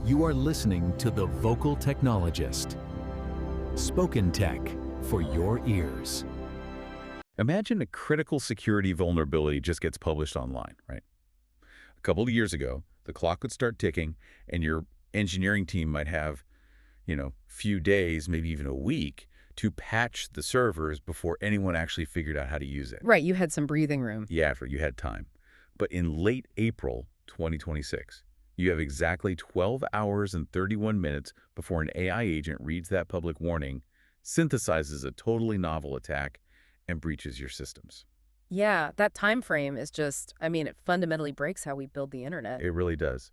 You are listening to The Vocal Technologist. Spoken tech for your ears. Imagine a critical security vulnerability just gets published online, right? A couple of years ago, the clock would start ticking and your engineering team might have, few days, maybe even a week to patch the servers before anyone actually figured out how to use it. Right, you had some breathing room. Yeah, you had time. But in late April 2026, you have exactly 12 hours and 31 minutes before an AI agent reads that public warning, synthesizes a totally novel attack, and breaches your systems. Yeah, that time frame is just, it fundamentally breaks how we build the internet. It really does.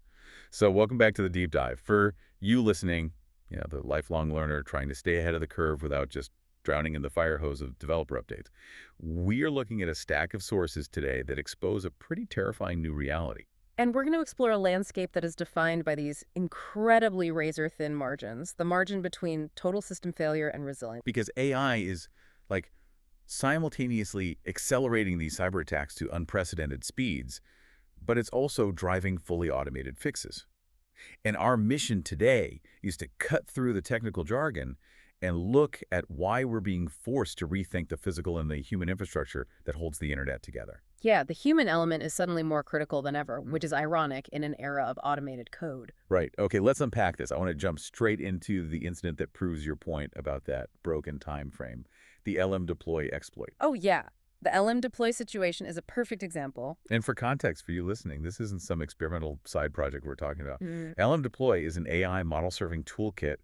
So welcome back to the deep dive. For you listening, the lifelong learner trying to stay ahead of the curve without just drowning in the fire hose of developer updates, we are looking at a stack of sources today that expose a pretty terrifying new reality. And we're going to explore a landscape that is defined by these incredibly razor-thin margins, the margin between total system failure and resilience. Because AI is simultaneously accelerating these cyber attacks to unprecedented speeds, but it's also driving fully automated fixes. And our mission today is to cut through the technical jargon and look at why we're being forced to rethink the physical and the human infrastructure that holds the internet together. Yeah, the human element is suddenly more critical than ever, which is ironic in an era of automated code. Right. Okay, let's unpack this. I want to jump straight into the incident that proves your point about that broken time frame, the LM deploy exploit. Oh, yeah. The LM deploy situation is a perfect example. And for context for you listening, this isn't some experimental side project we're talking about. LM deploy is an AI model-serving toolkit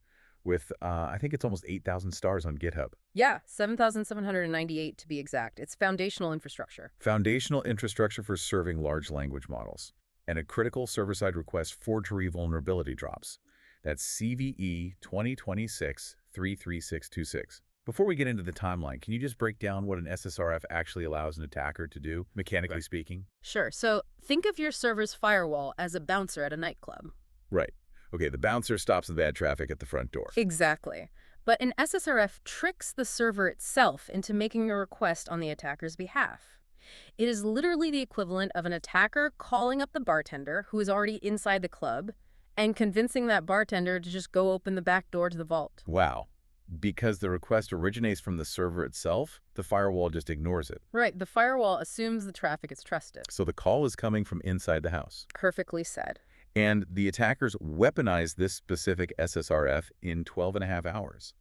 with, I think it's almost 8,000 stars on GitHub. Yeah, 7,798 to be exact. It's foundational infrastructure. Foundational infrastructure for serving large language models. And a critical server-side request forgery vulnerability drops. That's CVE 2026-33626. Before we get into the timeline, can you just break down what an SSRF actually allows an attacker to do, mechanically speaking? Sure. So think of your server's firewall as a bouncer at a nightclub. Right. Okay, the bouncer stops the bad traffic at the front door. Exactly. But an SSRF tricks the server itself into making a request on the attacker's behalf. It is literally the equivalent of an attacker calling up the bartender who is already inside the club and convincing that bartender to just go open the back door to the vault. Wow. Because the request originates from the server itself, the firewall just ignores it. Right. The firewall assumes the traffic is trusted. So the call is coming from inside the house. Perfectly said. And the attackers weaponize this specific SSRF in 12.5 hours.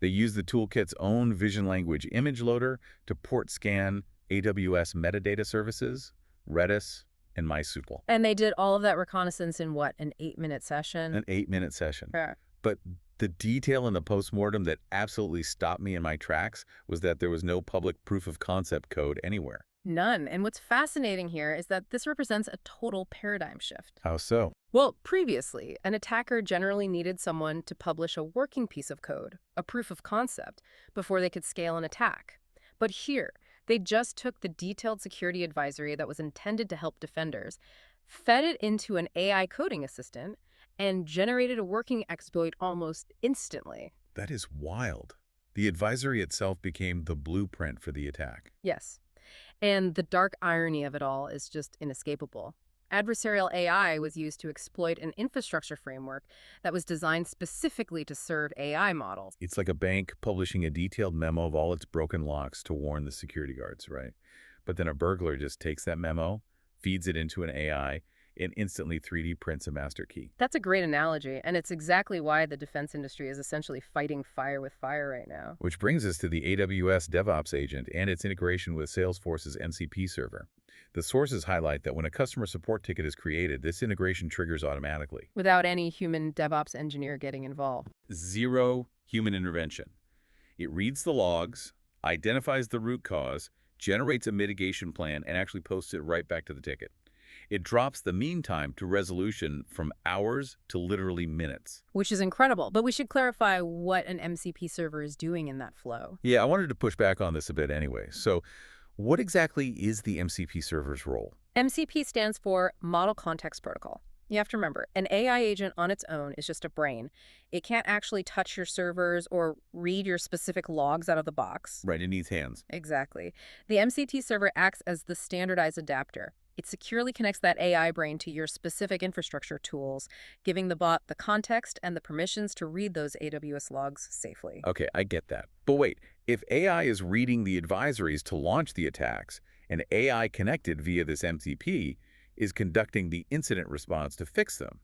They use the toolkit's own vision language image loader to port scan AWS metadata services, Redis, and MySQL. And they did all of that reconnaissance in what, an 8-minute session? An 8-minute session. Yeah. But the detail in the postmortem that absolutely stopped me in my tracks was that there was no public proof of concept code anywhere. None. And what's fascinating here is that this represents a total paradigm shift. How so? Well, previously, an attacker generally needed someone to publish a working piece of code, a proof of concept, before they could scale an attack. But here, they just took the detailed security advisory that was intended to help defenders, fed it into an AI coding assistant, and generated a working exploit almost instantly. That is wild. The advisory itself became the blueprint for the attack. Yes. And the dark irony of it all is just inescapable. Adversarial AI was used to exploit an infrastructure framework that was designed specifically to serve AI models. It's like a bank publishing a detailed memo of all its broken locks to warn the security guards, right? But then a burglar just takes that memo, feeds it into an AI, and instantly 3D prints a master key. That's a great analogy, and it's exactly why the defense industry is essentially fighting fire with fire right now. Which brings us to the AWS DevOps agent and its integration with Salesforce's MCP server. The sources highlight that when a customer support ticket is created, this integration triggers automatically. Without any human DevOps engineer getting involved. Zero human intervention. It reads the logs, identifies the root cause, generates a mitigation plan, and actually posts it right back to the ticket. It drops the mean time to resolution from hours to literally minutes. Which is incredible, but we should clarify what an MCP server is doing in that flow. Yeah, I wanted to push back on this a bit anyway. So what exactly is the MCP server's role? MCP stands for Model Context Protocol. You have to remember, an AI agent on its own is just a brain. It can't actually touch your servers or read your specific logs out of the box. Right, it needs hands. Exactly. The MCT server acts as the standardized adapter. It securely connects that AI brain to your specific infrastructure tools, giving the bot the context and the permissions to read those AWS logs safely. Okay, I get that. But wait, if AI is reading the advisories to launch the attacks, and AI connected via this MCP is conducting the incident response to fix them,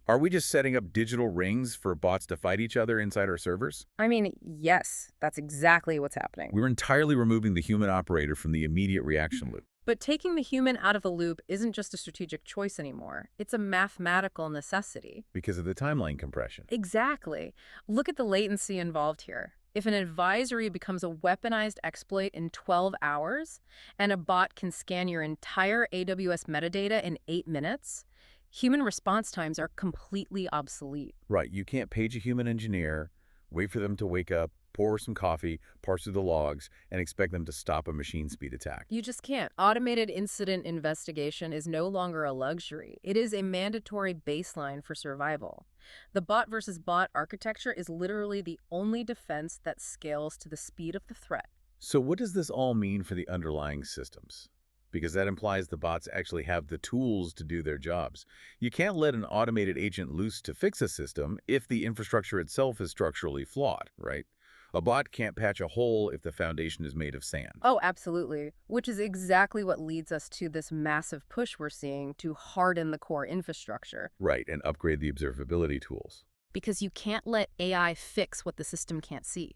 are we just setting up digital rings for bots to fight each other inside our servers? I mean, yes, that's exactly what's happening. We're entirely removing the human operator from the immediate reaction loop. But taking the human out of the loop isn't just a strategic choice anymore. It's a mathematical necessity. Because of the timeline compression. Exactly. Look at the latency involved here. If an advisory becomes a weaponized exploit in 12 hours, and a bot can scan your entire AWS metadata in 8 minutes, human response times are completely obsolete. Right, you can't page a human engineer, wait for them to wake up, pour some coffee, parse through the logs, and expect them to stop a machine speed attack. You just can't. Automated incident investigation is no longer a luxury. It is a mandatory baseline for survival. The bot versus bot architecture is literally the only defense that scales to the speed of the threat. So what does this all mean for the underlying systems? Because that implies the bots actually have the tools to do their jobs. You can't let an automated agent loose to fix a system if the infrastructure itself is structurally flawed, right? A bot can't patch a hole if the foundation is made of sand. Oh, absolutely. Which is exactly what leads us to this massive push we're seeing to harden the core infrastructure. Right, and upgrade the observability tools. Because you can't let AI fix what the system can't see.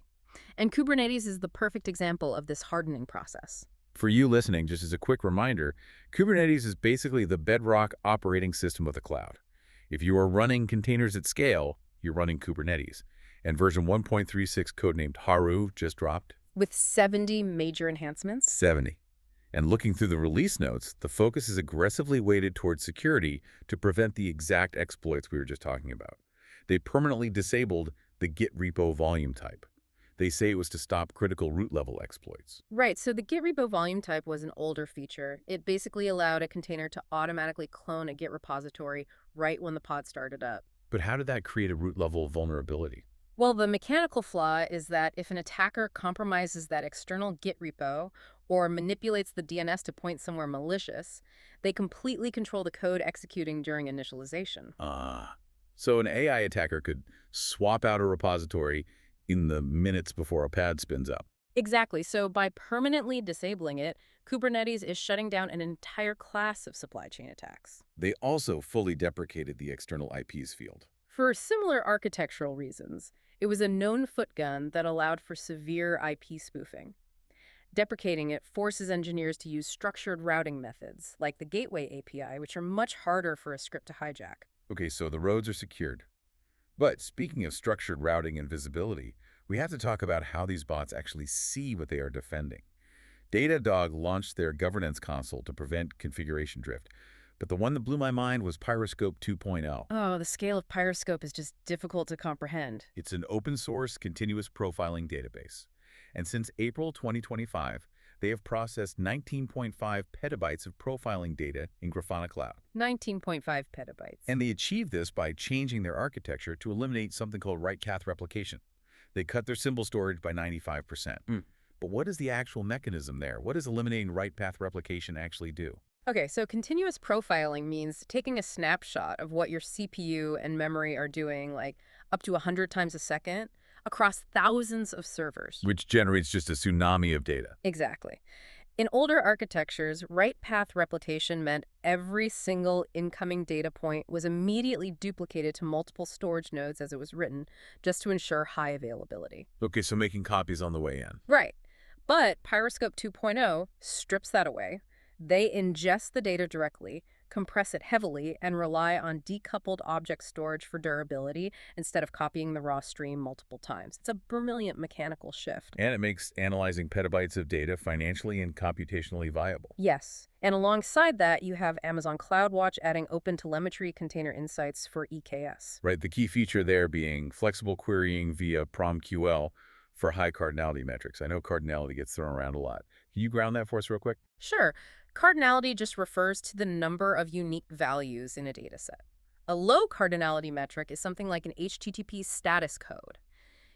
And Kubernetes is the perfect example of this hardening process. For you listening, just as a quick reminder, Kubernetes is basically the bedrock operating system of the cloud. If you are running containers at scale, you're running Kubernetes. And version 1.36, codenamed Haru, just dropped. With 70 major enhancements? 70. And looking through the release notes, the focus is aggressively weighted towards security to prevent the exact exploits we were just talking about. They permanently disabled the Git repo volume type. They say it was to stop critical root level exploits. Right, so the Git repo volume type was an older feature. It basically allowed a container to automatically clone a Git repository right when the pod started up. But how did that create a root level vulnerability? Well, the mechanical flaw is that if an attacker compromises that external Git repo or manipulates the DNS to point somewhere malicious, they completely control the code executing during initialization. So an AI attacker could swap out a repository in the minutes before a pad spins up. Exactly. So by permanently disabling it, Kubernetes is shutting down an entire class of supply chain attacks. They also fully deprecated the external IPs field. For similar architectural reasons, it was a known footgun that allowed for severe IP spoofing. Deprecating it forces engineers to use structured routing methods, like the Gateway API, which are much harder for a script to hijack. Okay, so the roads are secured. But speaking of structured routing and visibility, we have to talk about how these bots actually see what they are defending. Datadog launched their governance console to prevent configuration drift. But the one that blew my mind was Pyroscope 2.0. Oh, the scale of Pyroscope is just difficult to comprehend. It's an open-source continuous profiling database. And since April 2025, they have processed 19.5 petabytes of profiling data in Grafana Cloud. 19.5 petabytes. And they achieved this by changing their architecture to eliminate something called write-path replication. They cut their symbol storage by 95%. But what is the actual mechanism there? What does eliminating write-path replication actually do? Okay, so continuous profiling means taking a snapshot of what your CPU and memory are doing, like up to 100 times a second, across thousands of servers. Which generates just a tsunami of data. Exactly. In older architectures, write-path replication meant every single incoming data point was immediately duplicated to multiple storage nodes as it was written, just to ensure high availability. Okay, so making copies on the way in. Right. But Pyroscope 2.0 strips that away. They ingest the data directly, compress it heavily, and rely on decoupled object storage for durability instead of copying the raw stream multiple times. It's a brilliant mechanical shift. And it makes analyzing petabytes of data financially and computationally viable. Yes. And alongside that, you have Amazon CloudWatch adding open telemetry container insights for EKS. Right, the key feature there being flexible querying via PromQL for high cardinality metrics. I know cardinality gets thrown around a lot. Can you ground that for us real quick? Sure. Cardinality just refers to the number of unique values in a dataset. A low cardinality metric is something like an HTTP status code.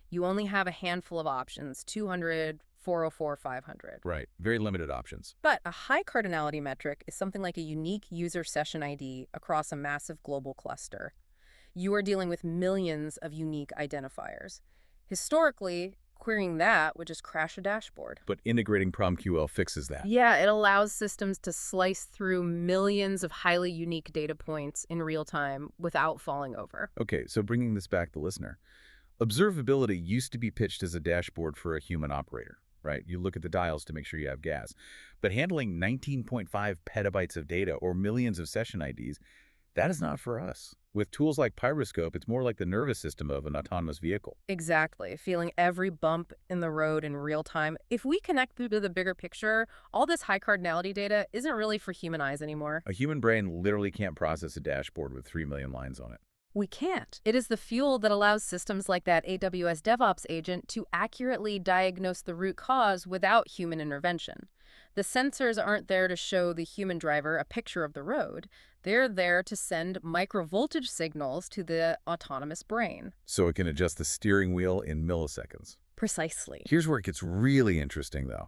You only have a handful of options, 200, 404,500. Right. Very limited options. But a high cardinality metric is something like a unique user session ID across a massive global cluster. You are dealing with millions of unique identifiers. Historically, querying that would just crash a dashboard. But integrating PromQL fixes that. Yeah, it allows systems to slice through millions of highly unique data points in real time without falling over. Okay, so bringing this back to listener. Observability used to be pitched as a dashboard for a human operator, right? You look at the dials to make sure you have gas. But handling 19.5 petabytes of data or millions of session IDs, that is not for us. With tools like Pyroscope, it's more like the nervous system of an autonomous vehicle. Exactly, feeling every bump in the road in real time. If we connect through to the bigger picture, all this high cardinality data isn't really for human eyes anymore. A human brain literally can't process a dashboard with 3 million lines on it. We can't. It is the fuel that allows systems like that AWS DevOps agent to accurately diagnose the root cause without human intervention. The sensors aren't there to show the human driver a picture of the road. They're there to send microvoltage signals to the autonomous brain. So it can adjust the steering wheel in milliseconds. Precisely. Here's where it gets really interesting, though.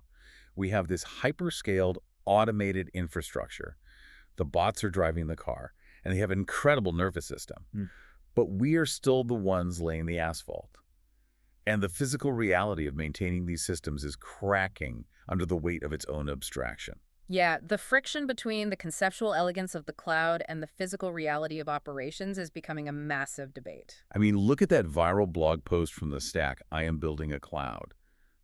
We have this hyper-scaled, automated infrastructure. The bots are driving the car, and they have an incredible nervous system. But we are still the ones laying the asphalt. And the physical reality of maintaining these systems is cracking under the weight of its own abstraction. Yeah, the friction between the conceptual elegance of the cloud and the physical reality of operations is becoming a massive debate. I mean, look at that viral blog post from the Stack, "I am building a cloud."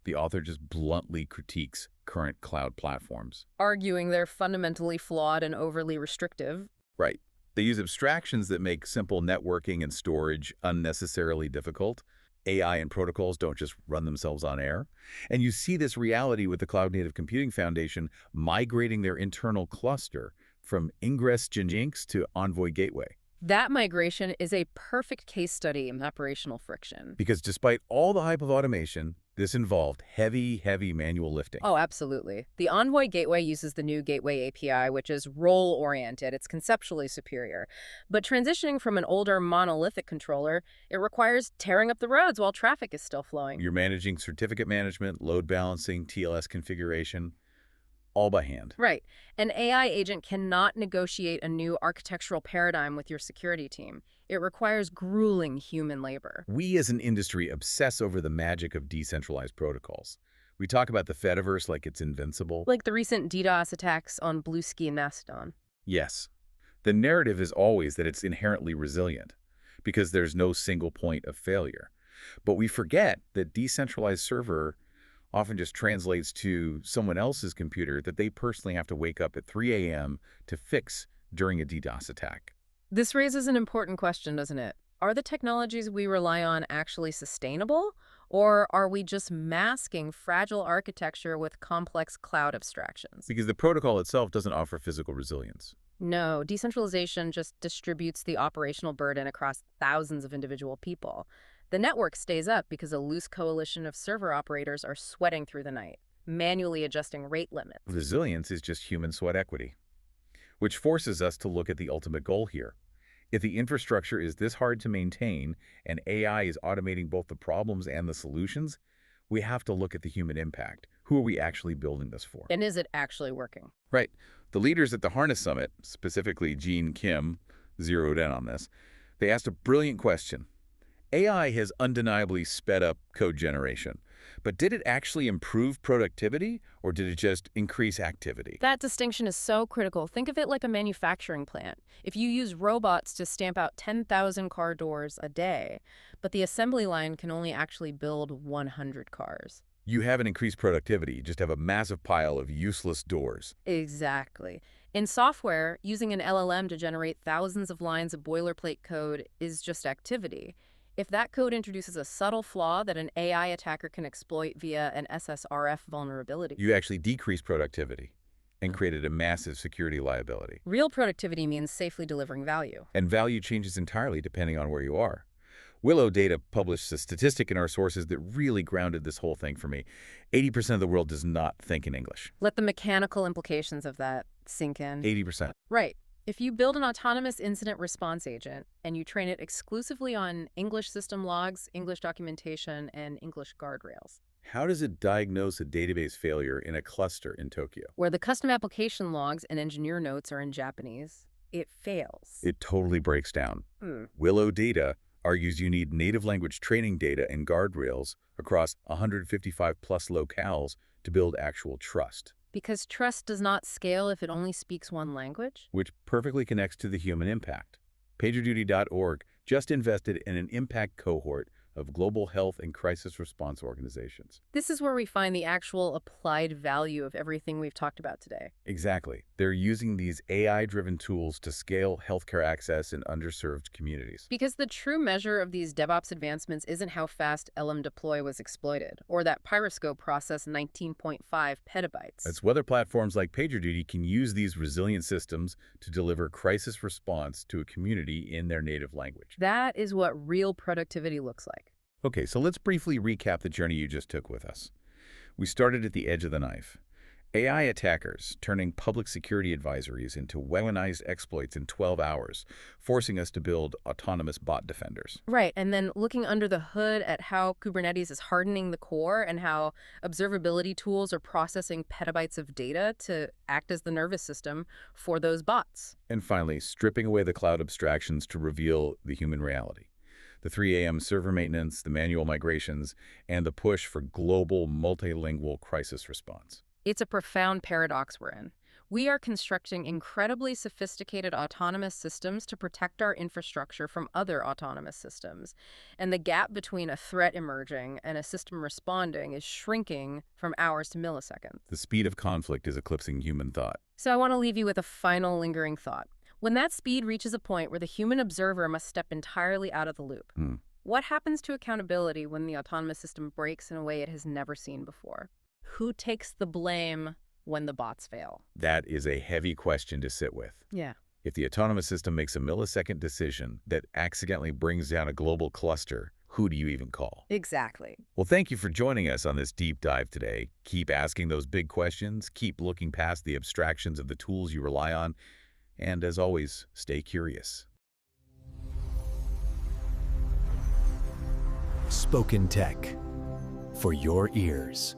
The author just bluntly critiques current cloud platforms. Arguing they're fundamentally flawed and overly restrictive. Right. They use abstractions that make simple networking and storage unnecessarily difficult. AI and protocols don't just run themselves on air. And you see this reality with the Cloud Native Computing Foundation migrating their internal cluster from Ingress Nginx to Envoy Gateway. That migration is a perfect case study in operational friction. Because despite all the hype of automation, this involved heavy, heavy manual lifting. Oh, absolutely. The Envoy Gateway uses the new Gateway API, which is role-oriented. It's conceptually superior. But transitioning from an older monolithic controller, it requires tearing up the roads while traffic is still flowing. You're managing certificate management, load balancing, TLS configuration, all by hand. Right. An AI agent cannot negotiate a new architectural paradigm with your security team. It requires grueling human labor. We as an industry obsess over the magic of decentralized protocols. We talk about the Fediverse like it's invincible. Like the recent DDoS attacks on Bluesky and Mastodon. Yes. The narrative is always that it's inherently resilient because there's no single point of failure. But we forget that decentralized server often just translates to someone else's computer that they personally have to wake up at 3 a.m. to fix during a DDoS attack. This raises an important question, doesn't it? Are the technologies we rely on actually sustainable, or are we just masking fragile architecture with complex cloud abstractions? Because the protocol itself doesn't offer physical resilience. No, decentralization just distributes the operational burden across thousands of individual people. The network stays up because a loose coalition of server operators are sweating through the night, manually adjusting rate limits. Resilience is just human sweat equity, which forces us to look at the ultimate goal here. If the infrastructure is this hard to maintain and AI is automating both the problems and the solutions, we have to look at the human impact. Who are we actually building this for? And is it actually working? Right. The leaders at the Harness Summit, specifically Gene Kim, zeroed in on this. They asked a brilliant question. AI has undeniably sped up code generation, but did it actually improve productivity or did it just increase activity? That distinction is so critical. Think of it like a manufacturing plant. If you use robots to stamp out 10,000 car doors a day, but the assembly line can only actually build 100 cars. You haven't increased productivity, you just have a massive pile of useless doors. Exactly. In software, using an LLM to generate thousands of lines of boilerplate code is just activity. If that code introduces a subtle flaw that an AI attacker can exploit via an SSRF vulnerability, You actually decreased productivity and created a massive security liability. real productivity means safely delivering value. And value changes entirely depending on where you are. Willow Data published a statistic in our sources that really grounded this whole thing for me. 80% of the world does not think in English. Let the mechanical implications of that sink in. 80%. Right. If you build an autonomous incident response agent and you train it exclusively on English system logs, English documentation, and English guardrails, How does it diagnose a database failure in a cluster in Tokyo? Where the custom application logs and engineer notes are in Japanese, it fails. It totally breaks down. Hmm. Willow Data argues you need native language training data and guardrails across 155 plus locales to build actual trust, Because trust does not scale if it only speaks one language? which perfectly connects to the human impact. PagerDuty.org just invested in an impact cohort of global health and crisis response organizations. This is where we find the actual applied value of everything we've talked about today. Exactly. They're using these AI-driven tools to scale healthcare access in underserved communities. Because the true measure of these DevOps advancements isn't how fast LM deploy was exploited, or that Pyroscope processed 19.5 petabytes. It's whether platforms like PagerDuty can use these resilient systems to deliver crisis response to a community in their native language. That is what real productivity looks like. Okay, so let's briefly recap the journey you just took with us. We started at the edge of the knife. AI attackers turning public security advisories into weaponized exploits in 12 hours, forcing us to build autonomous bot defenders. Right, and then looking under the hood at how Kubernetes is hardening the core and how observability tools are processing petabytes of data to act as the nervous system for those bots. And finally, stripping away the cloud abstractions to reveal the human reality. The 3 a.m. server maintenance, the manual migrations, and the push for global multilingual crisis response. It's a profound paradox we're in. We are constructing incredibly sophisticated autonomous systems to protect our infrastructure from other autonomous systems. And the gap between a threat emerging and a system responding is shrinking from hours to milliseconds. The speed of conflict is eclipsing human thought. So I want to leave you with a final lingering thought. When that speed reaches a point where the human observer must step entirely out of the loop, what happens to accountability when the autonomous system breaks in a way it has never seen before? Who takes the blame when the bots fail? That is a heavy question to sit with. Yeah. If the autonomous system makes a millisecond decision that accidentally brings down a global cluster, who do you even call? Exactly. Well, thank you for joining us on this deep dive today. Keep asking those big questions, keep looking past the abstractions of the tools you rely on, and as always, stay curious. Spoken Tech for your ears.